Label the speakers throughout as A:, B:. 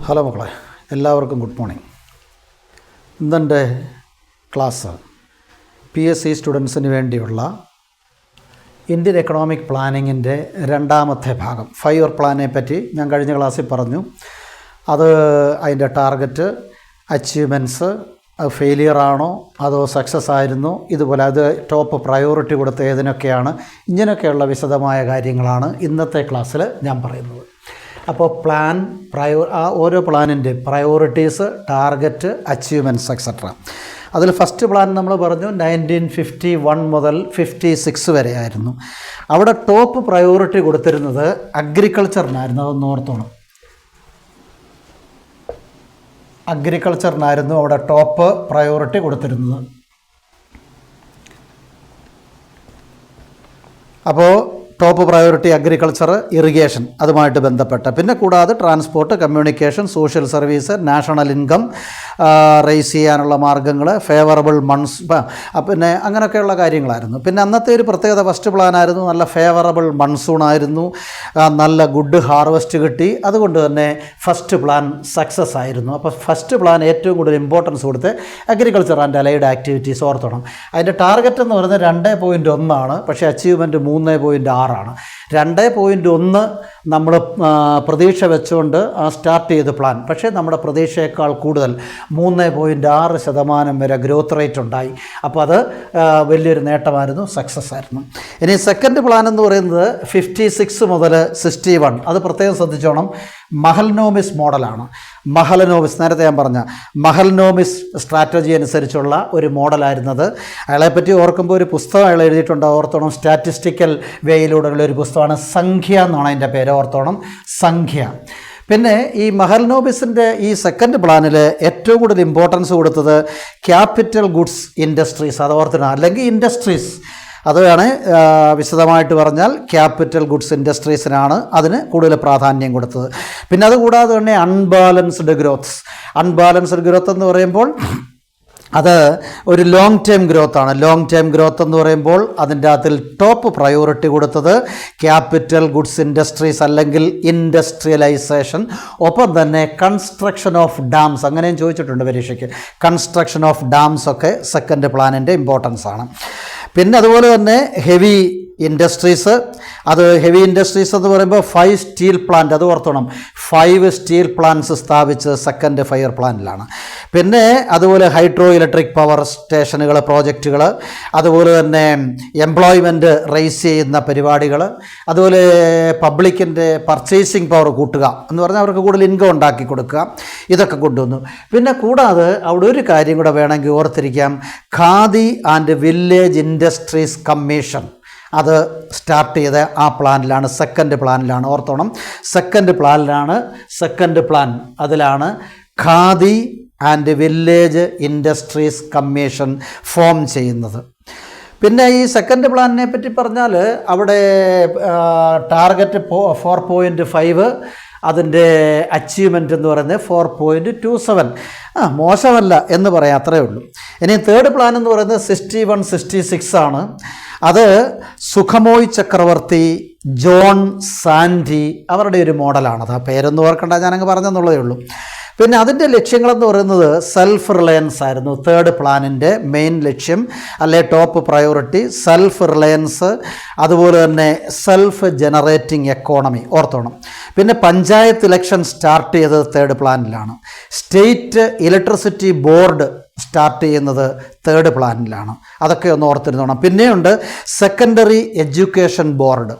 A: Hello മക്കളെ, എല്ലാവർക്കും good morning. ഇന്നെൻ്റെ ക്ലാസ് PSC സ്റ്റുഡൻസിന് വേണ്ടിയുള്ള ഇന്ത്യൻ എക്കണോമിക് പ്ലാനിങ്ങിൻ്റെ രണ്ടാമത്തെ ഭാഗം 5 ഇയർ പ്ലാനെ പറ്റി ഞാൻ കഴിഞ്ഞ ക്ലാസ്സിൽ പറഞ്ഞു. അത് അതിൻ്റെ ടാർഗറ്റ്, അച്ചീവ്മെൻറ്റ്സ്, അത് ഫെയിലിയർ ആണോ അതോ സക്സസ് ആയിരുന്നോ, ഇതുപോലെ അത് ടോപ്പ് പ്രയോറിറ്റി കൊടുത്ത ഏതിനൊക്കെയാണ്, ഇങ്ങനെയൊക്കെയുള്ള വിശദമായ കാര്യങ്ങളാണ് ഇന്നത്തെ ക്ലാസ്സിൽ ഞാൻ പറയുന്നത്. അപ്പോൾ പ്ലാൻ, ഓരോ പ്ലാനിൻ്റെ പ്രയോറിറ്റീസ്, ടാർഗറ്റ്, അച്ചീവ്മെൻറ്റ്സ് എക്സെട്ര. അതിൽ ഫസ്റ്റ് പ്ലാൻ നമ്മൾ പറഞ്ഞു 1951 മുതൽ 56 വരെ ആയിരുന്നു. അവിടെ ടോപ്പ് പ്രയോറിറ്റി കൊടുത്തിരുന്നത് അഗ്രികൾച്ചറിനായിരുന്നു. അതൊന്ന് ഓർത്തോണം. അഗ്രികൾച്ചറിനായിരുന്നു അവിടെ ടോപ്പ് പ്രയോറിറ്റി കൊടുത്തിരുന്നത്. അപ്പോൾ ടോപ്പ് പ്രയോറിറ്റി അഗ്രികൾച്ചർ, ഇറിഗേഷൻ, അതുമായിട്ട് ബന്ധപ്പെട്ട, പിന്നെ കൂടാതെ transport, communication, social service, national income raise ചെയ്യാനുള്ള മാർഗ്ഗങ്ങൾ, ഫേവറബിൾ പിന്നെ അങ്ങനെയൊക്കെയുള്ള കാര്യങ്ങളായിരുന്നു. പിന്നെ അന്നത്തെ ഒരു പ്രത്യേകത, ഫസ്റ്റ് പ്ലാനായിരുന്നു, നല്ല ഫേവറബിൾ മൺസൂണായിരുന്നു, നല്ല ഗുഡ് ഹാർവെസ്റ്റ് കിട്ടി. അതുകൊണ്ട് തന്നെ ഫസ്റ്റ് പ്ലാൻ സക്സസ് ആയിരുന്നു. അപ്പോൾ ഫസ്റ്റ് പ്ലാൻ ഏറ്റവും കൂടുതൽ ഇമ്പോർട്ടൻസ് കൊടുത്ത് അഗ്രികൾച്ചർ ആൻഡ് അലൈഡ് ആക്ടിവിറ്റീസ് ഓർത്തോണം. അതിൻ്റെ ടാർഗറ്റ് എന്ന് പറയുന്നത് 2.1 ആണ്, പക്ഷേ അച്ചീവ്മെൻറ്റ് 3.6 ആണ്. 2.1 നമ്മൾ പ്രതീക്ഷ വെച്ചുകൊണ്ട് സ്റ്റാർട്ട് ചെയ്ത പ്ലാൻ, പക്ഷേ നമ്മുടെ പ്രതീക്ഷയേക്കാൾ കൂടുതൽ 3.6% വരെ ഗ്രോത്ത് റേറ്റ് ഉണ്ടായി. അപ്പോൾ അത് വലിയൊരു നേട്ടമായിരുന്നു, സക്സസ് ആയിരുന്നു. ഇനി സെക്കൻഡ് പ്ലാൻ എന്ന് പറയുന്നത് 56 മുതൽ 61, അത് പ്രത്യേകം ശ്രദ്ധിച്ചോണം. മഹൽനോബിസ് മോഡലാണ്. മഹലനോബിസ്, നേരത്തെ ഞാൻ പറഞ്ഞ മഹൽനോബിസ് സ്ട്രാറ്റജി അനുസരിച്ചുള്ള ഒരു മോഡലായിരുന്നത്. അയാളെപ്പറ്റി ഓർക്കുമ്പോൾ ഒരു പുസ്തകം അയാൾ എഴുതിയിട്ടുണ്ട്, ഓർത്തോണം. സ്റ്റാറ്റിസ്റ്റിക്കൽ വേയിലൂടെയുള്ള ഒരു പുസ്തകമാണ്. സംഖ്യ എന്നാണ് അതിൻ്റെ പേര്, ഓർത്തോണം, സംഖ്യ. പിന്നെ ഈ മഹൽനോബിസിൻ്റെ ഈ സെക്കൻഡ് പ്ലാനിൽ ഏറ്റവും കൂടുതൽ ഇമ്പോർട്ടൻസ് കൊടുത്തത് ക്യാപിറ്റൽ ഗുഡ്സ് ഇൻഡസ്ട്രീസ്, അത് ഓർത്തണം, അല്ലെങ്കിൽ ഇൻഡസ്ട്രീസ്, അതാണ് വിശദമായിട്ട് പറഞ്ഞാൽ ക്യാപിറ്റൽ ഗുഡ്സ് ഇൻഡസ്ട്രീസിനാണ് അതിന് കൂടുതൽ പ്രാധാന്യം കൊടുത്തത്. പിന്നെ അതുകൂടാതെ തന്നെ അൺബാലൻസ്ഡ് ഗ്രോത്ത്. അൺബാലൻസ്ഡ് ഗ്രോത്ത് എന്ന് പറയുമ്പോൾ അത് ഒരു ലോങ് ടേം ഗ്രോത്താണ്. ലോങ് ടേം ഗ്രോത്ത് എന്ന് പറയുമ്പോൾ അതിൻ്റെ അതിൽ ടോപ്പ് പ്രയോറിറ്റി കൊടുത്തത് ക്യാപിറ്റൽ ഗുഡ്സ് ഇൻഡസ്ട്രീസ് അല്ലെങ്കിൽ ഇൻഡസ്ട്രിയലൈസേഷൻ, ഒപ്പം തന്നെ കൺസ്ട്രക്ഷൻ ഓഫ് ഡാംസ്, അങ്ങനെയും ചോദിച്ചിട്ടുണ്ട് പരീക്ഷയ്ക്ക്. കൺസ്ട്രക്ഷൻ ഓഫ് ഡാംസ് ഒക്കെ സെക്കൻഡ് പ്ലാനിൻ്റെ ഇമ്പോർട്ടൻസ് ആണ്. പിന്നെ അതുപോലെ തന്നെ ഹെവി ഇൻഡസ്ട്രീസ്, അത് ഹെവി ഇൻഡസ്ട്രീസ് എന്ന് പറയുമ്പോൾ 5 സ്റ്റീൽ പ്ലാന്റ്, അത് ഓർത്തോണം. 5 സ്റ്റീൽ പ്ലാന്റ്സ് സ്ഥാപിച്ച് സെക്കൻഡ് 5 ഇയർ പ്ലാനിലാണ്. പിന്നെ അതുപോലെ ഹൈഡ്രോ ഇലക്ട്രിക് പവർ സ്റ്റേഷനുകൾ, പ്രോജക്റ്റുകൾ, അതുപോലെ തന്നെ എംപ്ലോയ്മെൻറ്റ് റേസ് ചെയ്യുന്ന പരിപാടികൾ, അതുപോലെ പബ്ലിക്കിൻ്റെ പർച്ചേസിങ് പവർ കൂട്ടുക എന്ന് പറഞ്ഞാൽ അവർക്ക് കൂടുതൽ ഇൻകം ഉണ്ടാക്കി കൊടുക്കുക, ഇതൊക്കെ കൊണ്ടുവന്നു. പിന്നെ കൂടാതെ അവിടെ ഒരു കാര്യം കൂടെ വേണമെങ്കിൽ ഓർത്തിരിക്കാം, khadi and village industries commission, അത് സ്റ്റാർട്ട് ചെയ്ത ആ പ്ലാനിലാണ്, സെക്കൻഡ് പ്ലാനിലാണ്, ഓർത്തോണം. സെക്കൻഡ് പ്ലാൻ അതിലാണ് khadi and village industries commission form ചെയ്യുന്നത്. പിന്നെ ഈ സെക്കൻഡ് പ്ലാനിനെ പറ്റി പറഞ്ഞാൽ അവിടെ ടാർഗറ്റ് 4.5, അതിൻ്റെ അച്ചീവ്മെൻറ്റ് എന്ന് പറയുന്നത് 4.27. മോശമല്ല എന്ന് പറയാം, അത്രയേ ഉള്ളൂ. ഇനി തേർഡ് പ്ലാൻ എന്ന് പറയുന്നത് 61, 66 ആണ്. അത് സുഖമോയ് ചക്രവർത്തി, ജോൺ സാൻഡി അവരുടെ ഒരു മോഡലാണത്. ആ പേരൊന്നും ഓർക്കണ്ട, ഞാനങ്ങ് പറഞ്ഞെന്നുള്ളതേ ഉള്ളൂ. പിന്നെ അതിൻ്റെ ലക്ഷ്യങ്ങളെന്ന് പറയുന്നത് സെൽഫ് റിലയൻസ് ആയിരുന്നു. തേർഡ് പ്ലാനിൻ്റെ മെയിൻ ലക്ഷ്യം, അല്ലെ ടോപ്പ് പ്രയോറിറ്റി, സെൽഫ് റിലയൻസ്, അതുപോലെ തന്നെ സെൽഫ് ജനറേറ്റിംഗ് എക്കോണമി, ഓർത്തോണം. പിന്നെ പഞ്ചായത്ത് ഇലക്ഷൻ സ്റ്റാർട്ട് ചെയ്തത് തേർഡ് പ്ലാനിലാണ്. സ്റ്റേറ്റ് ഇലക്ട്രിസിറ്റി ബോർഡ് സ്റ്റാർട്ട് ചെയ്യുന്നത് തേർഡ് പ്ലാനിലാണ്. അതൊക്കെ ഒന്ന് ഓർത്തിരുന്നോണം. പിന്നെയുണ്ട് സെക്കൻഡറി എഡ്യൂക്കേഷൻ ബോർഡ്,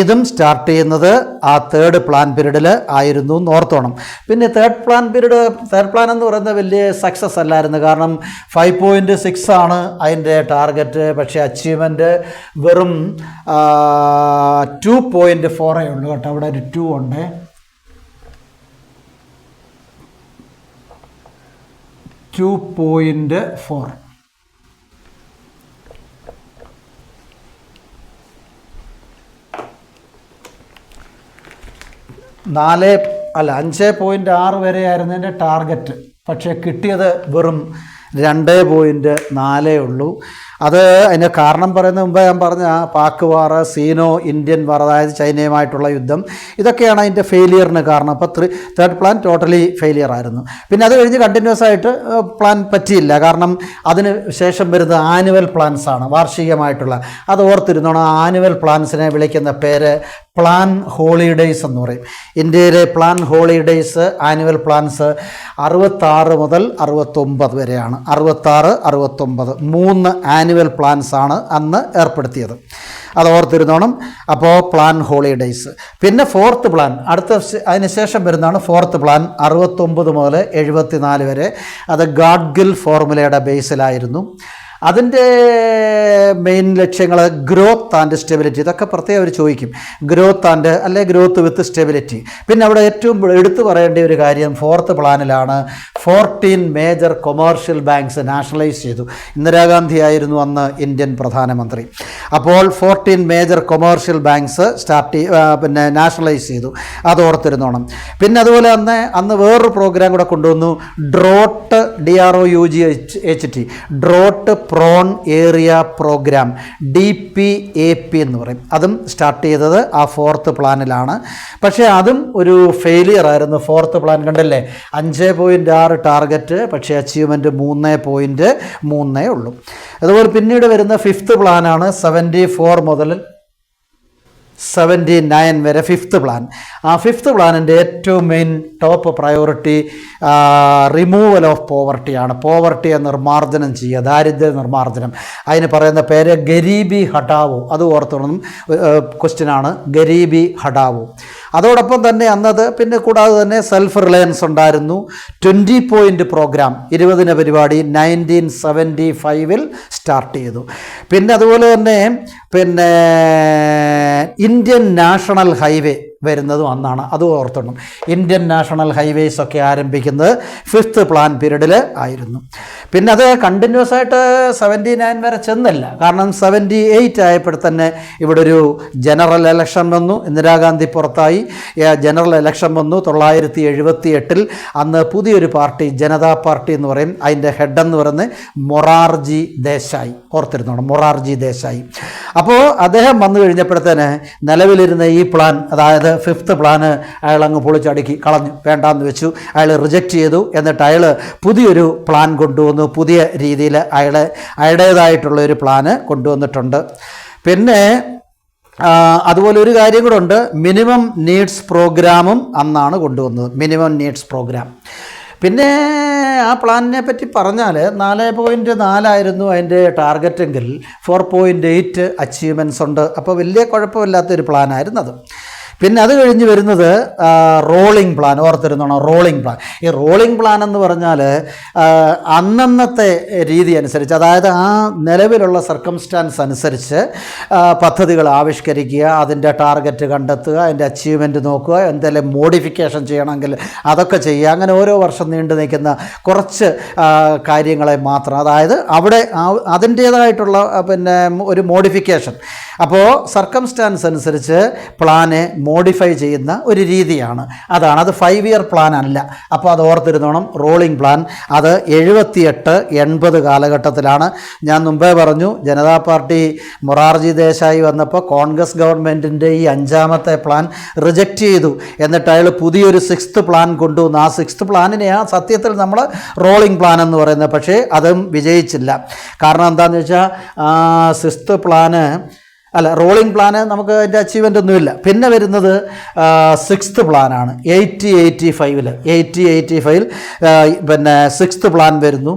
A: ഇതും സ്റ്റാർട്ട് ചെയ്യുന്നത് ആ തേർഡ് പ്ലാൻ പീരീഡിൽ ആയിരുന്നു എന്ന് ഓർത്തോണം. പിന്നെ തേർഡ് പ്ലാൻ എന്ന് പറയുന്നത് വലിയ സക്സസ് അല്ലായിരുന്നു. കാരണം 5.6 ആണ് അതിൻ്റെ ടാർഗറ്റ്, പക്ഷേ അച്ചീവ്മെൻറ്റ് വെറും 2.4 ഉള്ളൂ കേട്ടോ. അവിടെ ഒരു 2 ഉണ്ട്. 2.4. 5.6 വരെയായിരുന്നു എൻ്റെ ടാർഗറ്റ്, പക്ഷേ കിട്ടിയത് വെറും 2.4 ഉള്ളൂ. അത് അതിന് കാരണം പറയുന്ന മുമ്പ് ഞാൻ പറഞ്ഞ പാക് വാർ, സീനോ ഇന്ത്യൻ വാർ, അതായത് ചൈനയുമായിട്ടുള്ള യുദ്ധം, ഇതൊക്കെയാണ് അതിൻ്റെ ഫെയിലിയറിന് കാരണം. അപ്പോൾ തേർഡ് പ്ലാൻ ടോട്ടലി ഫെയിലിയർ ആയിരുന്നു. പിന്നെ അത് കഴിഞ്ഞ് കണ്ടിന്യൂസ് ആയിട്ട് പ്ലാൻ പറ്റിയില്ല. കാരണം അതിന് ശേഷം വരുന്നത് ആനുവൽ പ്ലാൻസ് ആണ്, വാർഷികമായിട്ടുള്ള. അത് ഓർത്തിരുന്നോണം. ആനുവൽ പ്ലാൻസിനെ വിളിക്കുന്ന പേര് പ്ലാൻ ഹോളിഡേയ്സ് എന്ന് പറയും. ഇന്ത്യയിലെ പ്ലാൻ ഹോളിഡേയ്സ് ആനുവൽ പ്ലാൻസ് 66 മുതൽ 69 വരെയാണ്. 66, 69 3 ആനുവൽ പ്ലാൻസ് ആണ് അന്ന് ഏർപ്പെടുത്തിയത്. അത് ഓർത്തിരുന്നോണം. അപ്പോൾ പ്ലാൻ ഹോളിഡേയ്സ്. പിന്നെ ഫോർത്ത് പ്ലാൻ, അതിന് ശേഷം വരുന്നതാണ് ഫോർത്ത് പ്ലാൻ, 69 മുതൽ 74 വരെ. അത് ഗാഡ്ഗിൽ ഫോർമുലയുടെ ബേസിലായിരുന്നു. അതിൻ്റെ മെയിൻ ലക്ഷ്യങ്ങൾ ഗ്രോത്ത് ആൻഡ് സ്റ്റെബിലിറ്റി. ഇതൊക്കെ പ്രത്യേകം അവർ ചോദിക്കും, ഗ്രോത്ത് ആൻഡ് അല്ലെ ഗ്രോത്ത് വിത്ത് സ്റ്റെബിലിറ്റി. പിന്നെ അവിടെ ഏറ്റവും എടുത്തു പറയേണ്ട ഒരു കാര്യം ഫോർത്ത് പ്ലാനിലാണ് 14 മേജർ കൊമേഴ്ഷ്യൽ ബാങ്ക്സ് നാഷണലൈസ് ചെയ്തു. ഇന്ദിരാഗാന്ധി ആയിരുന്നു അന്ന് ഇന്ത്യൻ പ്രധാനമന്ത്രി. അപ്പോൾ 14 മേജർ കൊമേഴ്ഷ്യൽ ബാങ്ക്സ് പിന്നെ നാഷണലൈസ് ചെയ്തു. അത് ഓർത്തിരുന്നോണം. പിന്നെ അതുപോലെ അന്ന് വേറൊരു പ്രോഗ്രാം കൂടെ കൊണ്ടുവന്നു, drought, DROUGHT, drought prone area program, DPAP എന്ന് പറയും. അതും സ്റ്റാർട്ട് ചെയ്തത് ആ ഫോർത്ത് പ്ലാനിലാണ്. പക്ഷേ അതും ഒരു ഫെയിലിയർ ആയിരുന്നു. ഫോർത്ത് പ്ലാൻ കണ്ടല്ലേ, 5.6 ടാർഗറ്റ്, പക്ഷേ അച്ചീവ്മെൻറ്റ് 3.3 ഉള്ളൂ. അതുപോലെ പിന്നീട് വരുന്ന ഫിഫ്ത്ത് പ്ലാനാണ് 74 മുതൽ 79 വരെ ഫിഫ്ത്ത് പ്ലാൻ. ആ ഫിഫ്ത്ത് പ്ലാനിൻ്റെ ഏറ്റവും main top priority removal of പോവർട്ടിയാണ്. പോവർട്ടിയെ നിർമ്മാർജ്ജനം ചെയ്യുക, ദാരിദ്ര്യ നിർമ്മാർജ്ജനം. അതിന് പറയുന്ന പേര് ഗരീബി ഹഠാവോ. അത് ഓർത്തോണം, ക്വസ്റ്റ്യനാണ്, ഗരീബി ഹഠാവോ. അതോടൊപ്പം തന്നെ അന്നത് പിന്നെ കൂടാതെ തന്നെ സെൽഫ് റിലയൻസ് ഉണ്ടായിരുന്നു. 20 പോയിൻ്റ് പ്രോഗ്രാം, 20 പരിപാടി 1975 സ്റ്റാർട്ട് ചെയ്തു. പിന്നെ അതുപോലെ തന്നെ ഇന്ത്യൻ നാഷണൽ ഹൈവേ വരുന്നതും അന്നാണ്. അത് ഓർത്തോണം. ഇന്ത്യൻ നാഷണൽ ഹൈവേസ് ഒക്കെ ആരംഭിക്കുന്നത് ഫിഫ്ത്ത് പ്ലാൻ പീരീഡിൽ ആയിരുന്നു. പിന്നെ അത് കണ്ടിന്യൂസ് ആയിട്ട് 79 വരെ ചെന്നില്ല. കാരണം 78 ആയപ്പോൾ തന്നെ ഇവിടെ ഒരു ജനറൽ ഇലക്ഷൻ വന്നു. ഇന്ദിരാഗാന്ധി പുറത്തായി, ജനറൽ ഇലക്ഷൻ വന്നു 978. അന്ന് പുതിയൊരു പാർട്ടി, ജനതാ പാർട്ടി എന്ന് പറയും. അതിൻ്റെ ഹെഡ് എന്ന് പറയുന്നത് മൊറാർജി ദേശായി. ഓർത്തിരുന്നോണം, മൊറാർജി ദേശായി. അപ്പോൾ അദ്ദേഹം വന്നു കഴിഞ്ഞപ്പോഴത്തേന് നിലവിലിരുന്ന ഈ പ്ലാൻ, അതായത് ഫിഫ്ത്ത് പ്ലാന് അയാൾ അങ്ങ് പൊളിച്ചടുക്കി കളഞ്ഞു, വേണ്ടാന്ന് വെച്ചു. അയാൾ റിജക്റ്റ് ചെയ്തു. എന്നിട്ട് അയാൾ പുതിയൊരു പ്ലാൻ കൊണ്ടുവന്നു. പുതിയ രീതിയിൽ അയാളുടേതായിട്ടുള്ള ഒരു പ്ലാന് കൊണ്ടുവന്നിട്ടുണ്ട്. പിന്നെ അതുപോലെ ഒരു കാര്യം കൂടെ ഉണ്ട്, മിനിമം നീഡ്സ് പ്രോഗ്രാമും അന്നാണ് കൊണ്ടുവന്നത്, മിനിമം നീഡ്സ് പ്രോഗ്രാം. പിന്നെ ആ പ്ലാനിനെ പറ്റി പറഞ്ഞാൽ 4.4 ആയിരുന്നു അതിൻ്റെ ടാർഗറ്റെങ്കിൽ 4.8 അച്ചീവ്മെൻറ്റ്സ് ഉണ്ട്. അപ്പോൾ വലിയ കുഴപ്പമില്ലാത്തൊരു പ്ലാനായിരുന്നു അത്. പിന്നെ അത് കഴിഞ്ഞ് വരുന്നത് റോളിംഗ് പ്ലാൻ. ഓർത്തിരുന്നോണം, റോളിംഗ് പ്ലാൻ. ഈ റോളിംഗ് പ്ലാൻ എന്ന് പറഞ്ഞാൽ അന്നന്നത്തെ രീതി അനുസരിച്ച്, അതായത് ആ നിലവിലുള്ള സർക്കംസ്റ്റാൻസ് അനുസരിച്ച് പദ്ധതികൾ ആവിഷ്കരിക്കുക, അതിൻ്റെ ടാർഗറ്റ് കണ്ടെത്തുക, അതിൻ്റെ അച്ചീവ്മെൻറ്റ് നോക്കുക, എന്തെങ്കിലും മോഡിഫിക്കേഷൻ ചെയ്യണമെങ്കിൽ അതൊക്കെ ചെയ്യുക. അങ്ങനെ ഓരോ വർഷം നീണ്ടു നിൽക്കുന്ന കുറച്ച് കാര്യങ്ങളെ മാത്രം, അതായത് അവിടെ അതിൻ്റേതായിട്ടുള്ള ഒരു മോഡിഫിക്കേഷൻ. അപ്പോൾ സർക്കംസ്റ്റാൻസ് അനുസരിച്ച് പ്ലാനെ മോഡിഫൈ ചെയ്യുന്ന ഒരു രീതിയാണ്. അത് 5 ഇയർ പ്ലാൻ അല്ല. അപ്പോൾ അത് ഓർത്തിരുന്നോണം. റോളിംഗ് പ്ലാൻ അത് 78-80 കാലഘട്ടത്തിലാണ്. ഞാൻ മുമ്പേ പറഞ്ഞു, ജനതാ പാർട്ടി മൊറാർജി ദേശായി വന്നപ്പോൾ കോൺഗ്രസ് ഗവൺമെൻറ്റിൻ്റെ ഈ 5ാമത്തെ പ്ലാൻ റിജക്റ്റ് ചെയ്തു. എന്നിട്ട് അയാൾ പുതിയൊരു 6th പ്ലാൻ കൊണ്ടുവന്നു. ആ 6th പ്ലാനിനെയാണ് സത്യത്തിൽ നമ്മൾ റോളിംഗ് പ്ലാൻ എന്ന് പറയുന്നത്. പക്ഷേ അതും വിജയിച്ചില്ല. കാരണം എന്താണെന്ന് വെച്ചാൽ 6th പ്ലാന് റോളിംഗ് പ്ലാന് നമുക്ക് അതിൻ്റെ അച്ചീവ്മെൻ്റ് ഒന്നുമില്ല. പിന്നെ വരുന്നത് 6th പ്ലാനാണ്. 80-85 പിന്നെ 6th പ്ലാൻ വരുന്നു.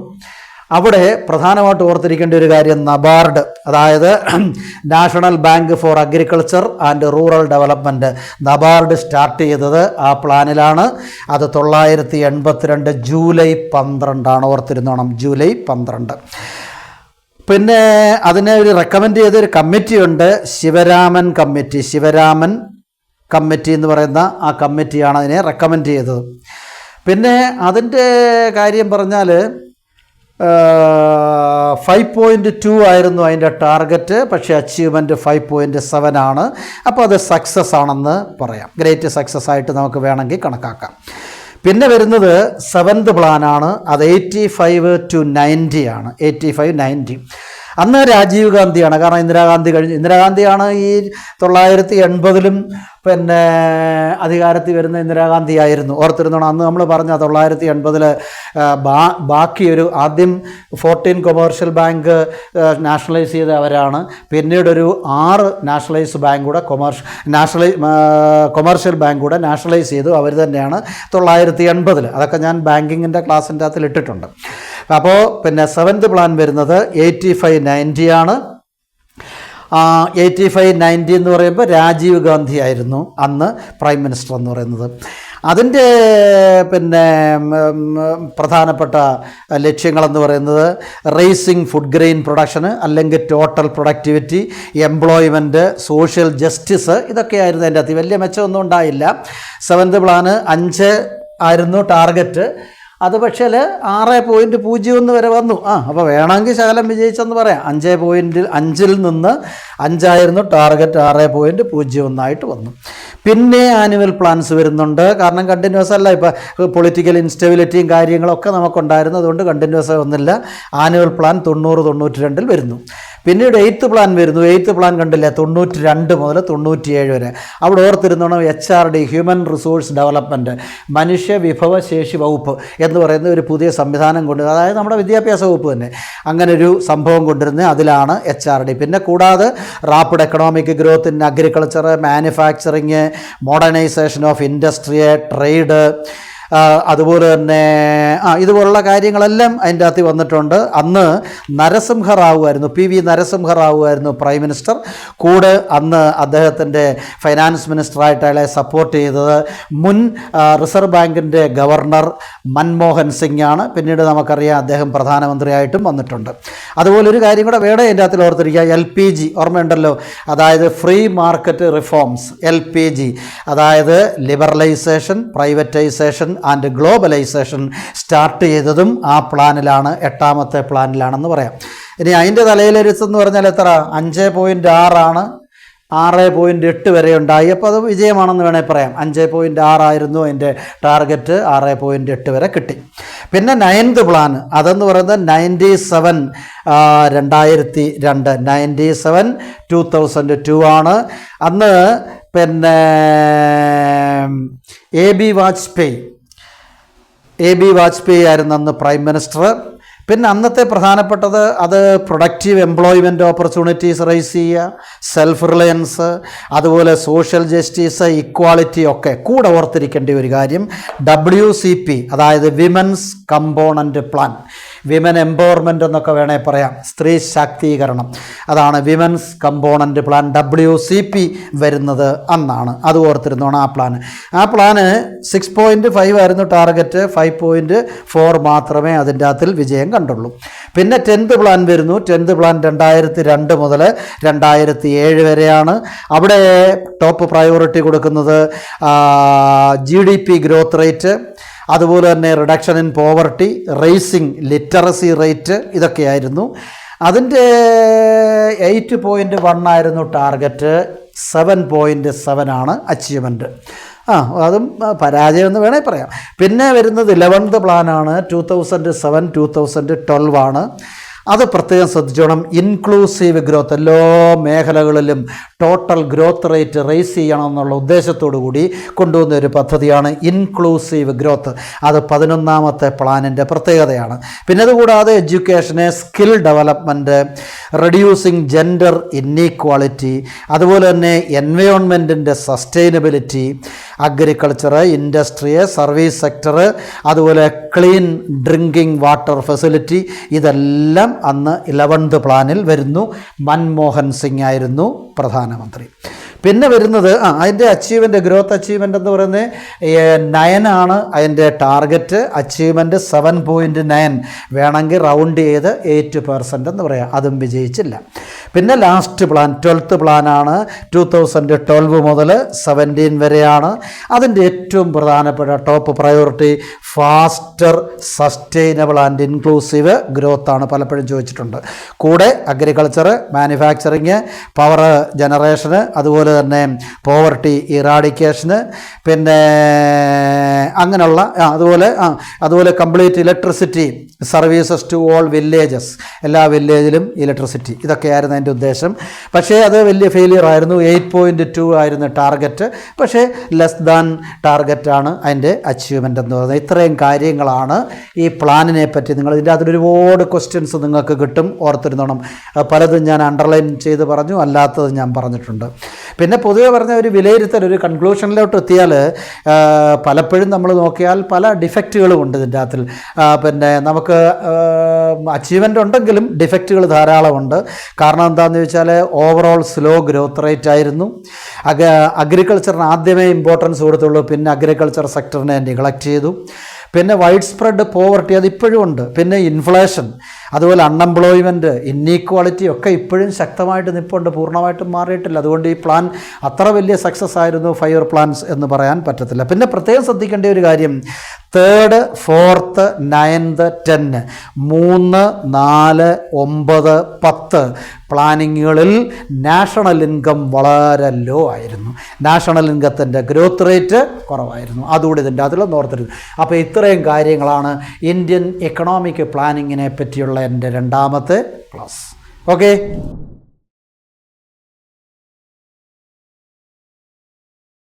A: അവിടെ പ്രധാനമായിട്ട് ഓർത്തിരിക്കേണ്ട ഒരു കാര്യം നബാർഡ്, അതായത് national bank for agriculture and rural development, NABARD start ചെയ്തത് ആ പ്ലാനിലാണ്. അത് 982 ജൂലൈ 12 ഓർത്തിരുന്നോണം, ജൂലൈ 12. പിന്നെ അതിനെ ഒരു റെക്കമെൻഡ് ചെയ്തൊരു കമ്മിറ്റിയുണ്ട്, ശിവരാമൻ കമ്മിറ്റി എന്ന് പറയുന്ന ആ കമ്മിറ്റിയാണ് അതിനെ റെക്കമെൻഡ് ചെയ്തത്. പിന്നെ അതിൻ്റെ കാര്യം പറഞ്ഞാൽ 5.2 ആയിരുന്നു അതിൻ്റെ ടാർഗറ്റ്. പക്ഷേ അച്ചീവ്മെൻറ്റ് 5.7 ആണ്. അപ്പോൾ അത് സക്സസ് ആണെന്ന് പറയാം, ഗ്രേറ്റ് സക്സസ് ആയിട്ട് നമുക്ക് വേണമെങ്കിൽ കണക്കാക്കാം. പിന്നെ വരുന്നത് 7th പ്ലാനാണ്. അത് 85-90 ആണ്, 85-90. അന്ന് രാജീവ് ഗാന്ധിയാണ്. കാരണം ഇന്ദിരാഗാന്ധിയാണ് ഈ 1980-ലും പിന്നെ അധികാരത്തിൽ വരുന്ന ഇന്ദിരാഗാന്ധി ആയിരുന്നു. ഓർത്തിരുന്നോണം, അന്ന് നമ്മൾ പറഞ്ഞ 1980 ബാക്കി ഒരു ആദ്യം 14 കൊമേഴ്ഷ്യൽ ബാങ്ക് നാഷണലൈസ് ചെയ്ത അവരാണ്. പിന്നീടൊരു 6 നാഷണലൈസ് ബാങ്ക് കൂടെ കൊമേഴ്ഷ്യൽ ബാങ്ക് കൂടെ നാഷണലൈസ് ചെയ്തു അവർ തന്നെയാണ് 1980. അതൊക്കെ ഞാൻ ബാങ്കിങ്ങിൻ്റെ ക്ലാസ്സിൻ്റെ അകത്തിൽ ഇട്ടിട്ടുണ്ട്. അപ്പോൾ പിന്നെ 7th പ്ലാൻ വരുന്നത് 85-90 ആണ്. 85-90 എന്ന് പറയുമ്പോൾ രാജീവ് ഗാന്ധി ആയിരുന്നു അന്ന് പ്രൈം മിനിസ്റ്റർ എന്ന് പറയുന്നത്. അതിൻ്റെ പിന്നെ പ്രധാനപ്പെട്ട ലക്ഷ്യങ്ങളെന്ന് പറയുന്നത് റേസിംഗ് ഫുഡ് ഗ്രെയിൻ പ്രൊഡക്ഷന്, അല്ലെങ്കിൽ total productivity, employment, social justice, ഇതൊക്കെയായിരുന്നു അതിൻ്റെ അകത്ത്. വലിയ മെച്ചമൊന്നും ഉണ്ടായില്ല. 7th പ്ലാന് 5 ആയിരുന്നു ടാർഗറ്റ്. അത് പക്ഷേ 6.01 വരെ വന്നു. അപ്പോൾ വേണമെങ്കിൽ ശകലം വിജയിച്ചെന്ന് പറയാം. 5.5-ൽ നിന്ന് 5 ആയിരുന്നു ടാർഗറ്റ്, 6.01 വന്നു. പിന്നെ ആനുവൽ പ്ലാൻസ് വരുന്നുണ്ട്. കാരണം കണ്ടിന്യൂസ് അല്ല, ഇപ്പോൾ പൊളിറ്റിക്കൽ ഇൻസ്റ്റെബിലിറ്റിയും കാര്യങ്ങളൊക്കെ നമുക്കുണ്ടായിരുന്നു, അതുകൊണ്ട് കണ്ടിന്യൂസ് ഒന്നുമില്ല. ആനുവൽ പ്ലാൻ 90-92 വരുന്നു. പിന്നീട് 8th പ്ലാൻ വരുന്നു. 8th പ്ലാൻ കണ്ടില്ല, 92 മുതൽ 97 വരെ. അവിടെ ഓർത്തിരുന്നോണം, HRD, ഹ്യൂമൻ റിസോഴ്സ് ഡെവലപ്മെൻറ്റ്, മനുഷ്യ വിഭവശേഷി വകുപ്പ് എന്ന് പറയുന്ന ഒരു പുതിയ സംവിധാനം അതായത് നമ്മുടെ വിദ്യാഭ്യാസ വകുപ്പ് തന്നെ അങ്ങനെ ഒരു സംഭവം കൊണ്ടുവരുന്നത്, അതിലാണ് HRD. പിന്നെ കൂടാതെ rapid economic growth in agriculture, manufacturing, modernisation of industry, trade, അതുപോലെ തന്നെ ഇതുപോലുള്ള കാര്യങ്ങളെല്ലാം അതിൻ്റെ അകത്ത് വന്നിട്ടുണ്ട്. അന്ന് നരസിംഹറാവു ആയിരുന്നു, PV നരസിംഹറാവു ആയിരുന്നു പ്രൈം മിനിസ്റ്റർ. കൂടെ അന്ന് അദ്ദേഹത്തിൻ്റെ ഫൈനാൻസ് മിനിസ്റ്ററായിട്ട് അയാളെ സപ്പോർട്ട് ചെയ്തത് മുൻ റിസർവ് ബാങ്കിൻ്റെ ഗവർണർ മൻമോഹൻ സിംഗ് ആണ്. പിന്നീട് നമുക്കറിയാം അദ്ദേഹം പ്രധാനമന്ത്രിയായിട്ടും വന്നിട്ടുണ്ട്. അതുപോലെ ഒരു കാര്യം കൂടെ വേണം അതിൻ്റെ അകത്തിൽ ഓർത്തിരിക്കുക, LPG ഓർമ്മയുണ്ടല്ലോ, അതായത് ഫ്രീ മാർക്കറ്റ് റിഫോംസ്, LPG അതായത് liberalisation, privatisation and globalisation start ചെയ്തതും ആ പ്ലാനിലാണ്, 8ാമത്തെ പ്ലാനിലാണെന്ന് പറയാം. ഇനി അതിൻ്റെ തലയിലെരുത്തെന്ന് പറഞ്ഞാൽ എത്ര? 5.6 ആണ്, 6.8 വരെ ഉണ്ടായി. അപ്പോൾ അത് വിജയമാണെന്ന് വേണേൽ പറയാം. 5.6 ആയിരുന്നു അതിൻ്റെ ടാർഗറ്റ്, 6.8 വരെ കിട്ടി. പിന്നെ 9th പ്ലാൻ, അതെന്ന് പറയുന്നത് 97 2002 97 2002 ആണ്. അന്ന് പിന്നെ AB വാജ്പേയി ആയിരുന്നു അന്ന് പ്രൈം മിനിസ്റ്റർ. പിന്നെ അന്നത്തെ പ്രധാനപ്പെട്ടത് അത് പ്രൊഡക്റ്റീവ് എംപ്ലോയ്മെൻറ്റ് ഓപ്പർച്യൂണിറ്റീസ് റൈസ് ചെയ്യുക, സെൽഫ് റിലയൻസ്, അതുപോലെ സോഷ്യൽ ജസ്റ്റിസ്, ഇക്വാളിറ്റി ഒക്കെ. കൂടെ ഓർത്തിരിക്കേണ്ട ഒരു കാര്യം WCP അതായത് women's component plan, women empowerment എന്നൊക്കെ വേണേൽ പറയാം, സ്ത്രീ ശാക്തീകരണം, അതാണ് വിമൻസ് കമ്പോണൻ്റ് പ്ലാൻ. WCP വരുന്നത് അന്നാണ്, അത് ഓർത്തിരുന്നോണം ആ പ്ലാന് 6.5 ആയിരുന്നു ടാർഗറ്റ്, 5.4 മാത്രമേ അതിൻ്റെ അകത്തിൽ വിജയം കണ്ടുള്ളൂ. പിന്നെ 10th പ്ലാൻ വരുന്നു. 10th പ്ലാൻ 2002 മുതൽ 2007 വരെയാണ്. അവിടെ ടോപ്പ് പ്രയോറിറ്റി കൊടുക്കുന്നത് GDP ഗ്രോത്ത് റേറ്റ്, അതുപോലെ തന്നെ reduction in poverty, raising literacy rate, ഇതൊക്കെയായിരുന്നു. അതിൻ്റെ 8.1 ആയിരുന്നു ടാർഗറ്റ്, 7.7 ആണ് അച്ചീവ്മെൻറ്റ്. അതും പരാജയം എന്ന് വേണേൽ പറയാം. പിന്നെ വരുന്നത് 11th പ്ലാനാണ്, 2007-2012 ആണ്. അത് പ്രത്യേകം ശ്രദ്ധിച്ചോണം. ഇൻക്ലൂസീവ് ഗ്രോത്ത്, എല്ലാ മേഖലകളിലും ടോട്ടൽ ഗ്രോത്ത് റേറ്റ് റേസ് ചെയ്യണം എന്നുള്ള ഉദ്ദേശത്തോടു കൂടി കൊണ്ടുവന്ന ഒരു പദ്ധതിയാണ് ഇൻക്ലൂസീവ് ഗ്രോത്ത്. അത് 11ാമത്തെ പ്ലാനിൻ്റെ പ്രത്യേകതയാണ്. പിന്നെ അതുകൂടാതെ എഡ്യൂക്കേഷന്, skill development, reducing gender inequality, അതുപോലെ തന്നെ എൻവയോൺമെൻറ്റിൻ്റെ sustainability, agriculture, industry, service sector, അതുപോലെ ക്ലീൻ ഡ്രിങ്കിങ് വാട്ടർ ഫെസിലിറ്റി, ഇതെല്ലാം അന്ന് 11th പ്ലാനിൽ വരുന്നു. മൻമോഹൻ സിംഗ് ആയിരുന്നു പ്രധാനമന്ത്രി. പിന്നെ വരുന്നത് അതിൻ്റെ അച്ചീവ്മെൻറ്റ്, ഗ്രോത്ത് അച്ചീവ്മെൻ്റ് എന്ന് പറയുന്നത് 9 ആണ് അതിൻ്റെ ടാർഗറ്റ്. അച്ചീവ്മെൻറ്റ് 7.9, വേണമെങ്കിൽ റൗണ്ട് ചെയ്ത് 8% എന്ന് പറയാം. അതും വിജയിച്ചില്ല. പിന്നെ ലാസ്റ്റ് പ്ലാൻ 12th പ്ലാനാണ്. 2012 മുതൽ 17 വരെയാണ്. അതിൻ്റെ ഏറ്റവും പ്രധാനപ്പെട്ട top priority faster, sustainable and inclusive ഗ്രോത്താണ്. പലപ്പോഴും ചോദിച്ചിട്ടുണ്ട്. കൂടെ അഗ്രികൾച്ചർ, മാനുഫാക്ചറിങ്, പവർ ജനറേഷന്, അതുപോലെ തന്നെ പോവർട്ടി ഇറാഡിക്കേഷന്, പിന്നെ അങ്ങനെയുള്ള അതുപോലെ complete electricity services to all villages, എല്ലാ വില്ലേജിലും ഇലക്ട്രിസിറ്റി, ഇതൊക്കെയായിരുന്നു അതിൻ്റെ ഉദ്ദേശം. പക്ഷേ അത് വലിയ ഫെയിലിയർ ആയിരുന്നു. 8.2 ആയിരുന്നു ടാർഗറ്റ്, പക്ഷേ ലെസ് ദാൻ ടാർഗറ്റാണ് അതിൻ്റെ അച്ചീവ്മെൻ്റ് എന്ന് പറയുന്നത്. ഇത്രയും കാര്യങ്ങളാണ് ഈ പ്ലാനിനെ പറ്റി. നിങ്ങൾ ഇതിൻ്റെ അതിലൊരുപാട് ക്വസ്റ്റ്യൻസ് നിങ്ങൾക്ക് കിട്ടും, ഓർത്തിരുന്നോണം. പലതും ഞാൻ അണ്ടർലൈൻ ചെയ്ത് പറഞ്ഞു, അല്ലാത്തത് ഞാൻ പറഞ്ഞിട്ടുണ്ട്. പിന്നെ പൊതുവെ പറഞ്ഞ ഒരു വിലയിരുത്തൽ, ഒരു കൺക്ലൂഷനിലോട്ട് എത്തിയാൽ പലപ്പോഴും നമ്മൾ നോക്കിയാൽ പല ഡിഫക്റ്റുകളും ഉണ്ട് ഇതിൻ്റെ അകത്തിൽ. പിന്നെ നമുക്ക് അച്ചീവ്മെൻ്റ് ഉണ്ടെങ്കിലും ഡിഫക്റ്റുകൾ ധാരാളമുണ്ട്. കാരണം എന്താണെന്ന് ചോദിച്ചാൽ ഓവറോൾ സ്ലോ ഗ്രോത്ത് റേറ്റ് ആയിരുന്നു. അഗ്രികൾച്ചറിന് ആദ്യമേ ഇമ്പോർട്ടൻസ് കൊടുത്തുള്ളൂ, പിന്നെ അഗ്രികൾച്ചർ സെക്ടറിനെ നെഗ്ലക്റ്റ് ചെയ്തു. പിന്നെ വൈഡ് സ്പ്രെഡ് പോവർട്ടി അതിപ്പോഴും ഉണ്ട്. പിന്നെ ഇൻഫ്ലേഷൻ, അതുപോലെ അൺഎംപ്ലോയ്മെൻറ്റ്, ഇന്നീക്വാളിറ്റി ഒക്കെ ഇപ്പോഴും ശക്തമായിട്ട് നിൽപ്പുണ്ട്, പൂർണ്ണമായിട്ടും മാറിയിട്ടില്ല. അതുകൊണ്ട് ഈ പ്ലാൻ അത്ര വലിയ സക്സസ് ആയിരുന്നു 5 ഇയർ പ്ലാൻസ് എന്ന് പറയാൻ പറ്റത്തില്ല. പിന്നെ പ്രത്യേകം ശ്രദ്ധിക്കേണ്ട ഒരു കാര്യം, 3rd, 4th, 9th, 10, 3, 4, 9, 10 പ്ലാനിങ്ങുകളിൽ national income വളരെ ലോ ആയിരുന്നു. നാഷണൽ ഇൻകത്തിൻ്റെ ഗ്രോത്ത് റേറ്റ് കുറവായിരുന്നു. അതുകൂടി ഇതിൻ്റെ അതിലൊന്നും ഓർത്തിരുന്നു. അപ്പോൾ ഇത്രയും കാര്യങ്ങളാണ് ഇന്ത്യൻ എക്കണോമിക് പ്ലാനിങ്ങിനെ പറ്റിയുള്ള എൻ്റെ രണ്ടാമത്തെ ക്ലാസ്. ഓക്കെ.